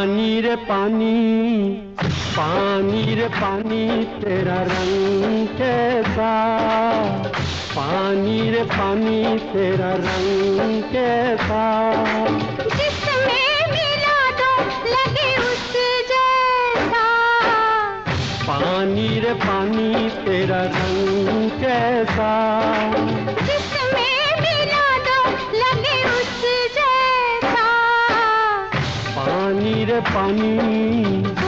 पानी रे पानी, पानी रे पानी तेरा रंग कैसा, पानी रे पानी तेरा रंग कैसा, जिसमें मिला दो लगे उस जैसा, पानी रे पानी तेरा रंग कैसा, जिसमें मिला दो लगे उस जैसा, पानी रे पानी।